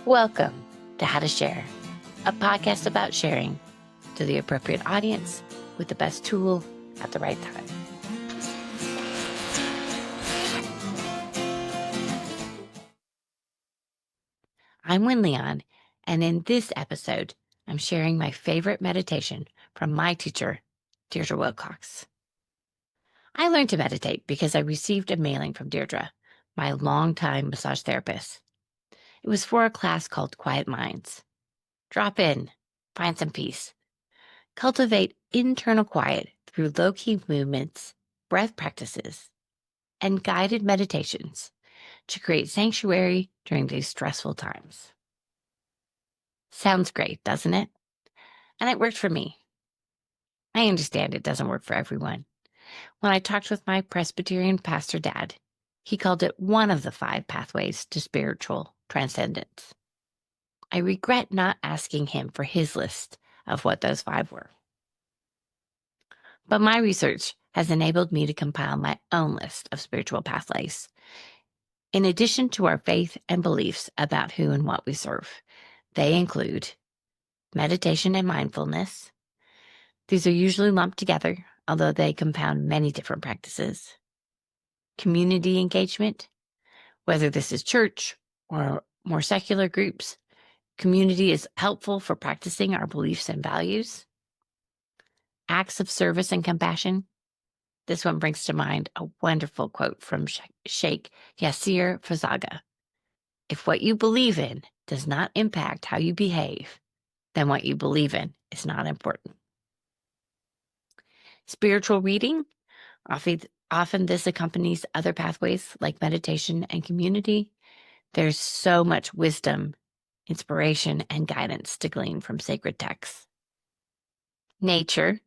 Welcome to How to Share, a podcast about sharing to the appropriate audience with the best tool at the right time. I'm Wynne Leon, and in this episode, I'm sharing my favorite meditation from my teacher, Deirdre Wilcox. I learned to meditate because I received a mailing from Deirdre, my longtime massage therapist. It was for a class called Quiet Minds. Drop in, find some peace. Cultivate internal quiet through low-key movements, breath practices, and guided meditations to create sanctuary during these stressful times. Sounds great, doesn't it? And it worked for me. I understand it doesn't work for everyone. When I talked with my Presbyterian pastor dad, he called it one of the 5 pathways to spiritual transcendence. I regret not asking him for his list of what those 5 were. But my research has enabled me to compile my own list of spiritual pathways. In addition to our faith and beliefs about who and what we serve, they include meditation and mindfulness. These are usually lumped together, although they compound many different practices. Community engagement, whether this is church or more secular groups, community is helpful for practicing our beliefs and values. Acts of service and compassion. This one brings to mind a wonderful quote from Sheikh Yasser Fazaga. If what you believe in does not impact how you behave, then what you believe in is not important. Spiritual reading, often this accompanies other pathways like meditation and community. There's so much wisdom, inspiration, and guidance to glean from sacred texts. Nature,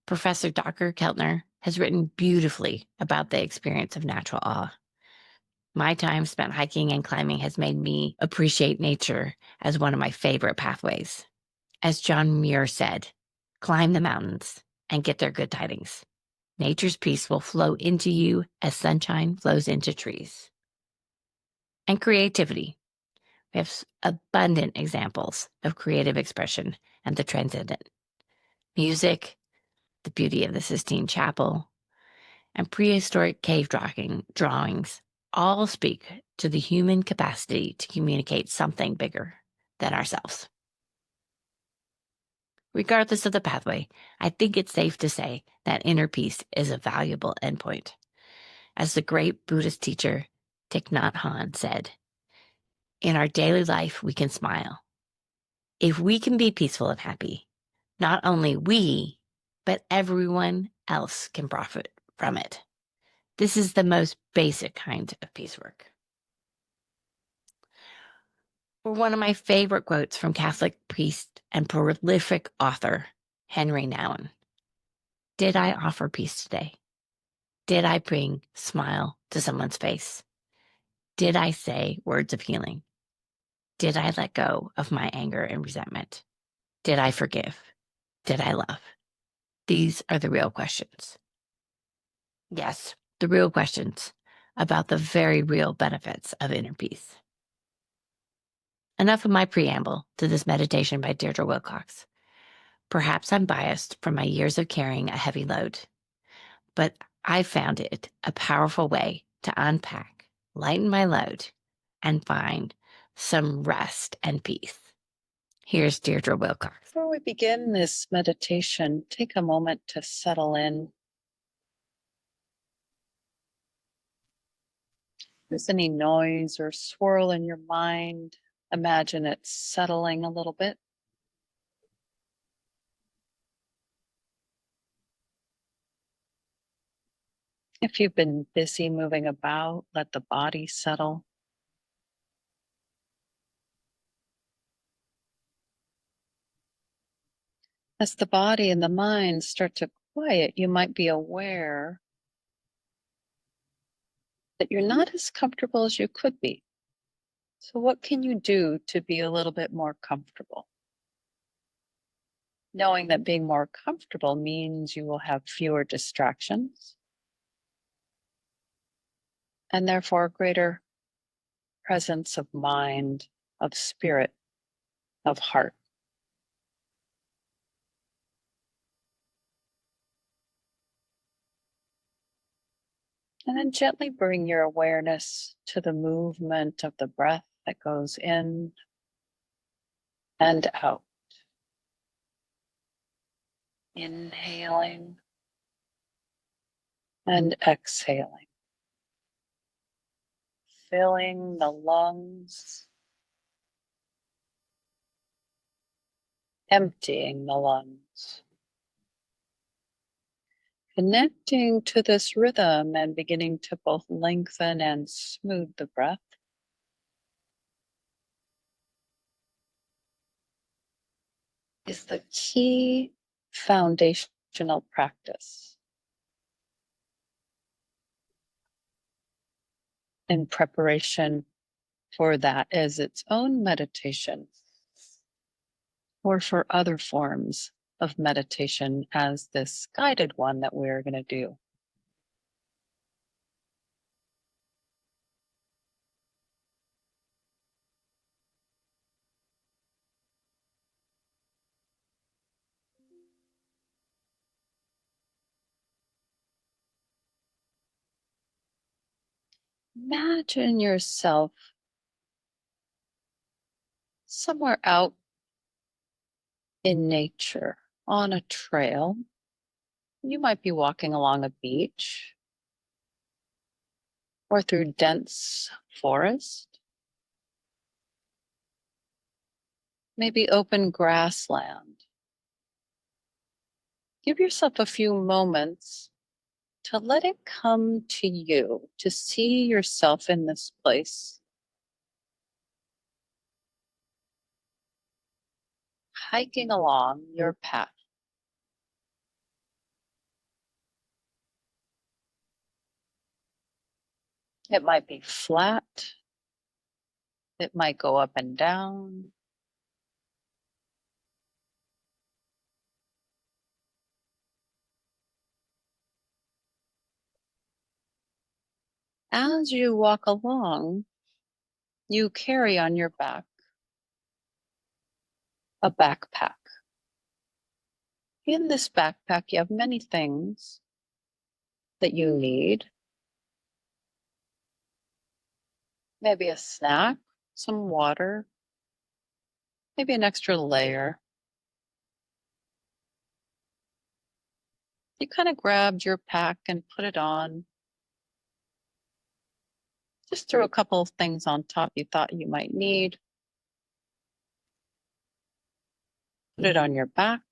Professor Dr. Keltner has written beautifully about the experience of natural awe. My time spent hiking and climbing has made me appreciate nature as one of my favorite pathways. As John Muir said, climb the mountains and get their good tidings. Nature's peace will flow into you as sunshine flows into trees. And creativity. We have abundant examples of creative expression and the transcendent. Music, the beauty of the Sistine Chapel, and prehistoric cave drawings all speak to the human capacity to communicate something bigger than ourselves. Regardless of the pathway, I think it's safe to say that inner peace is a valuable endpoint. As the great Buddhist teacher Thich Nhat Hanh said, in our daily life, we can smile. If we can be peaceful and happy, not only we, but everyone else can profit from it. This is the most basic kind of peace work. For one of my favorite quotes from Catholic priest and prolific author Henry Nouwen. Did I offer peace today? Did I bring smile to someone's face? Did I say words of healing? Did I let go of my anger and resentment? Did I forgive? Did I love? These are the real questions. Yes, the real questions about the very real benefits of inner peace. Enough of my preamble to this meditation by Deirdre Wilcox. Perhaps I'm biased from my years of carrying a heavy load, but I found it a powerful way to unpack, lighten my load, and find some rest and peace. Here's Deirdre Wilcox. Before we begin this meditation, take a moment to settle in. If there's any noise or swirl in your mind, imagine it settling a little bit. If you've been busy moving about, let the body settle. As the body and the mind start to quiet, you might be aware that you're not as comfortable as you could be. So what can you do to be a little bit more comfortable? Knowing that being more comfortable means you will have fewer distractions and therefore greater presence of mind of spirit, of heart. And then gently bring your awareness to the movement of the breath that goes in and out. Inhaling and exhaling. Filling the lungs, emptying the lungs. Connecting to this rhythm and beginning to both lengthen and smooth the breath is the key foundational practice in preparation for that as its own meditation or for other forms of meditation as this guided one that we're going to do. Imagine yourself somewhere out in nature on a trail. You might be walking along a beach or through dense forest, maybe open grassland. Give yourself a few moments to let it come to you, to see yourself in this place, hiking along your path. It might be flat, it might go up and down. As you walk along, you carry on your back a backpack. In this backpack, you have many things that you need. Maybe a snack, some water, maybe an extra layer. You kind of grabbed your pack and put it on. Just threw a couple of things on top you thought you might need. Put it on your back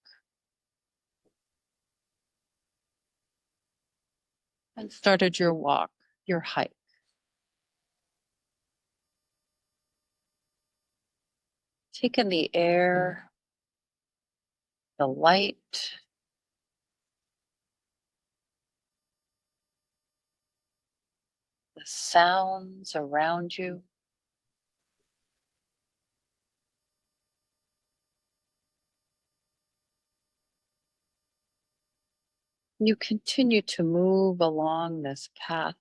and started your walk, your hike. Taking the air, the light, the sounds around you. You continue to move along this path,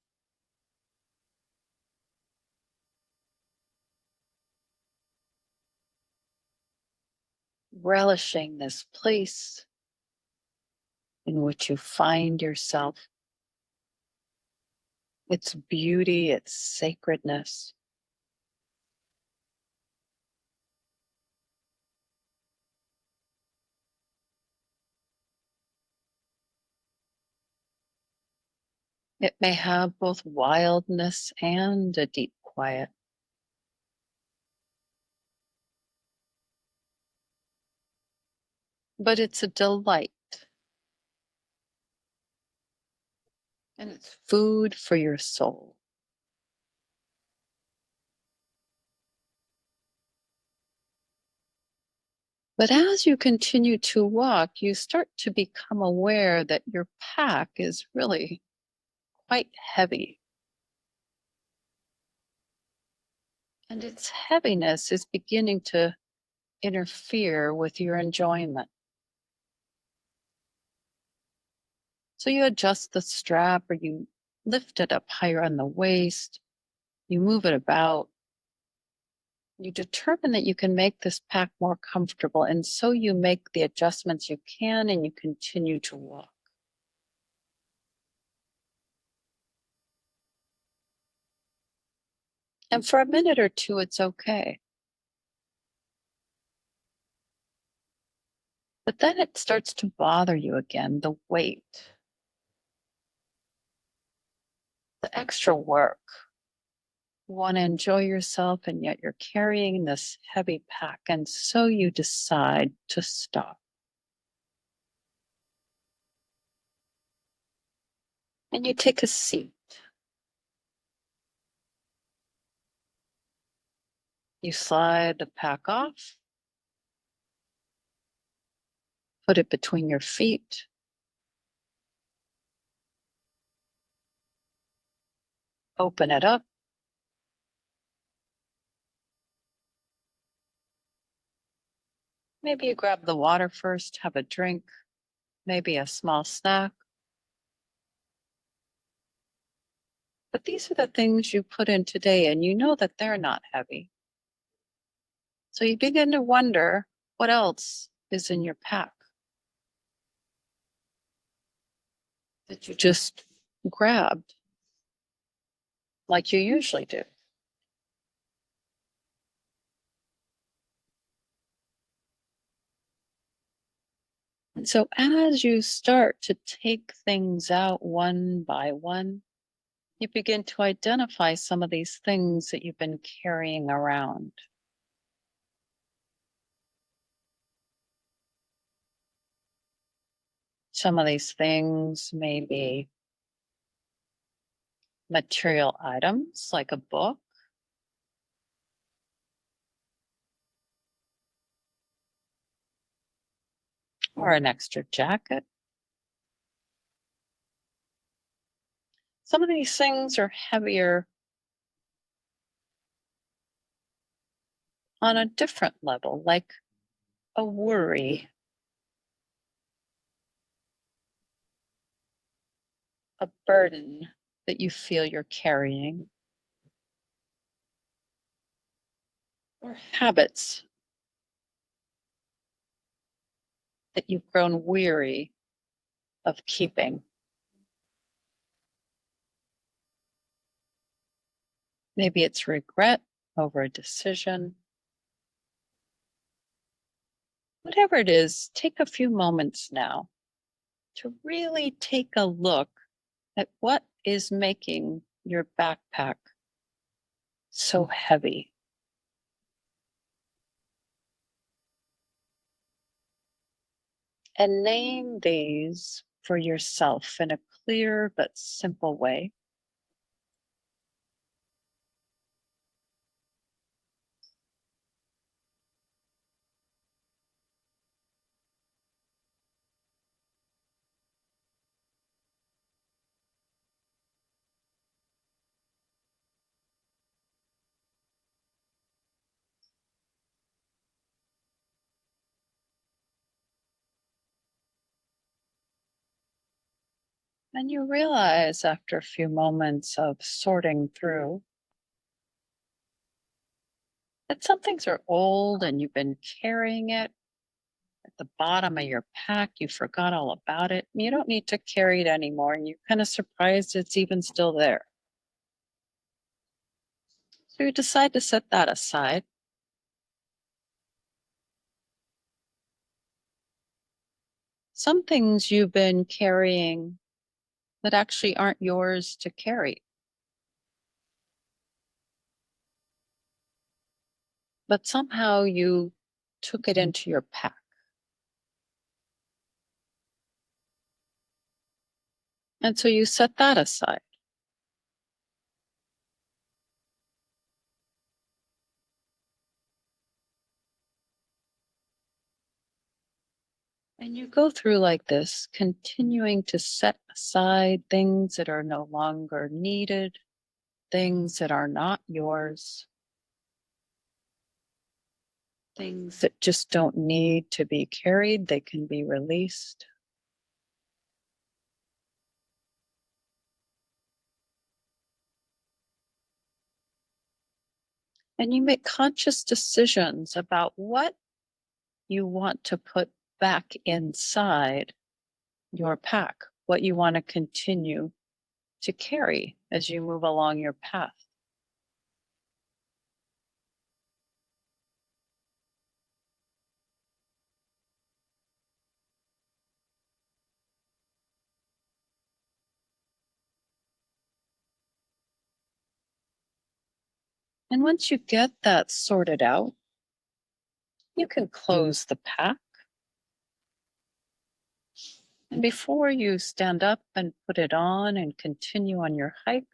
relishing this place in which you find yourself, its beauty, its sacredness. It may have both wildness and a deep quiet. But it's a delight, and it's food for your soul. But as you continue to walk, you start to become aware that your pack is really quite heavy. And its heaviness is beginning to interfere with your enjoyment. So you adjust the strap or you lift it up higher on the waist, you move it about, You determine that you can make this pack more comfortable, and so you make the adjustments you can and you continue to walk. And for a minute or two, it's okay. But then it starts to bother you again, the weight, the extra work. You want to enjoy yourself, and yet you're carrying this heavy pack. And so you decide to stop. And you take a seat. You slide the pack off, put it between your feet, open it up. Maybe you grab the water first, have a drink, maybe a small snack. But these are the things you put in today, and you know that they're not heavy. So you begin to wonder what else is in your pack that you just grabbed like you usually do. And so as you start to take things out one by one, you begin to identify some of these things that you've been carrying around. Some of these things may be material items like a book or an extra jacket. Some of these things are heavier on a different level, like a worry, a burden that you feel you're carrying, or habits that you've grown weary of keeping. Maybe it's regret over a decision. Whatever it is, take a few moments now to really take a look at what is making your backpack so heavy. And name these for yourself in a clear but simple way. And you realize after a few moments of sorting through that some things are old and you've been carrying it at the bottom of your pack. You forgot all about it. You don't need to carry it anymore. And you're kind of surprised it's even still there. So you decide to set that aside. Some things you've been carrying that actually aren't yours to carry, but somehow you took it into your pack. And so you set that aside. And you go through like this, continuing to set aside things that are no longer needed, things that are not yours, things that just don't need to be carried, they can be released. And you make conscious decisions about what you want to put back inside your pack, what you want to continue to carry as you move along your path. And once you get that sorted out, you can close the pack. And before you stand up and put it on and continue on your hike,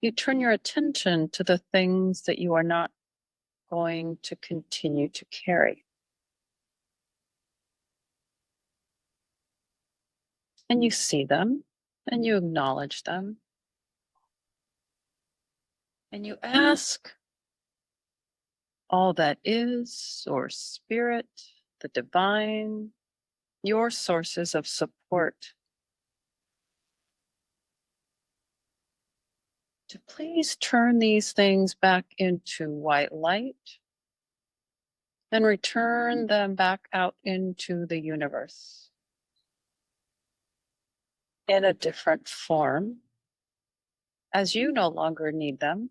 you turn your attention to the things that you are not going to continue to carry. And you see them and you acknowledge them. And you ask all that is, or spirit, the divine, your sources of support, to please turn these things back into white light and return them back out into the universe in a different form as you no longer need them.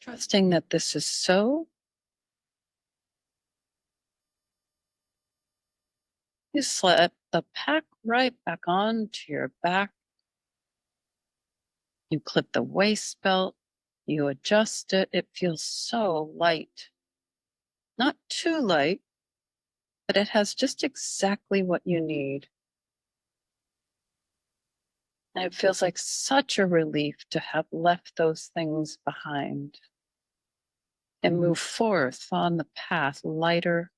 Trusting that this is so, you slip the pack right back onto your back. You clip the waist belt, you adjust it. It feels so light. Not too light, but it has just exactly what you need. And it feels like such a relief to have left those things behind and move forth on the path lighter,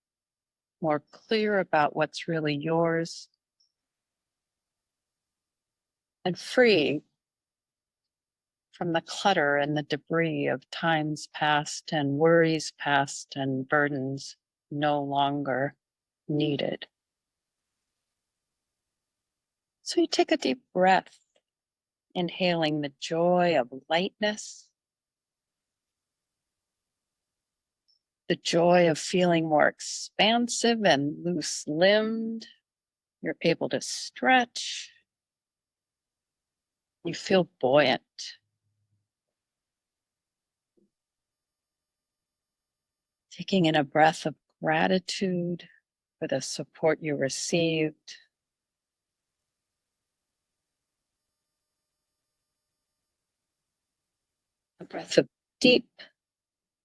more clear about what's really yours, and free from the clutter and the debris of times past and worries past and burdens no longer needed. So you take a deep breath, inhaling the joy of lightness, the joy of feeling more expansive and loose limbed. You're able to stretch. You feel buoyant. Taking in a breath of gratitude for the support you received. A breath of deep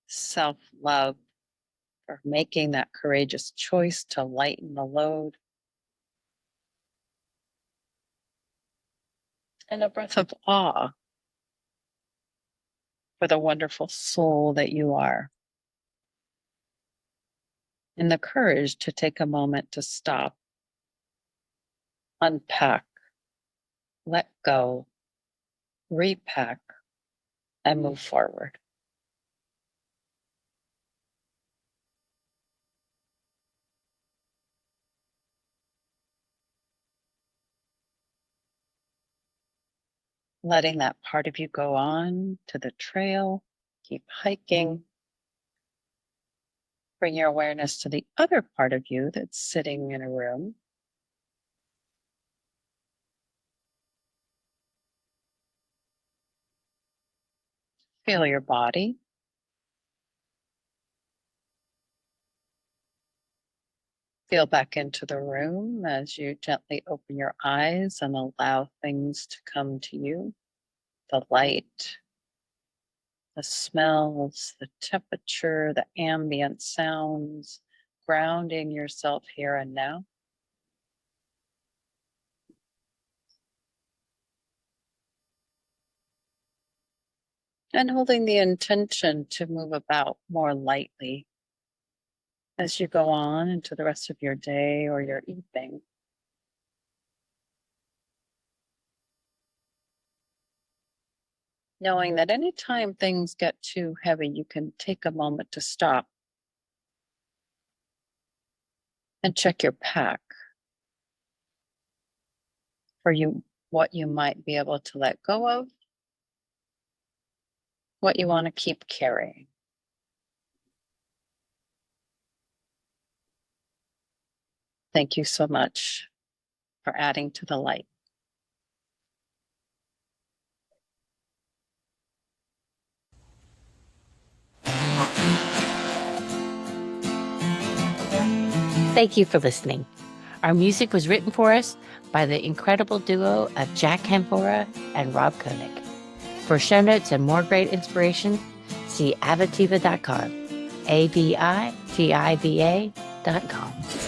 self-love for making that courageous choice to lighten the load. And a breath of awe for the wonderful soul that you are. And the courage to take a moment to stop, unpack, let go, repack, and move forward. Letting that part of you go on to the trail, keep hiking. Bring your awareness to the other part of you that's sitting in a room. Feel your body. Feel back into the room as you gently open your eyes and allow things to come to you. The light, the smells, the temperature, the ambient sounds, grounding yourself here and now. And holding the intention to move about more lightly as you go on into the rest of your day or your evening. Knowing that anytime things get too heavy, you can take a moment to stop and check your pack. for you, what you might be able to let go of, what you want to keep carrying. Thank you so much for adding to the light. Thank you for listening. Our music was written for us by the incredible duo of Jack Canfora and Rob Koenig. For show notes and more great inspiration, see avitiva.com, avitiva.com.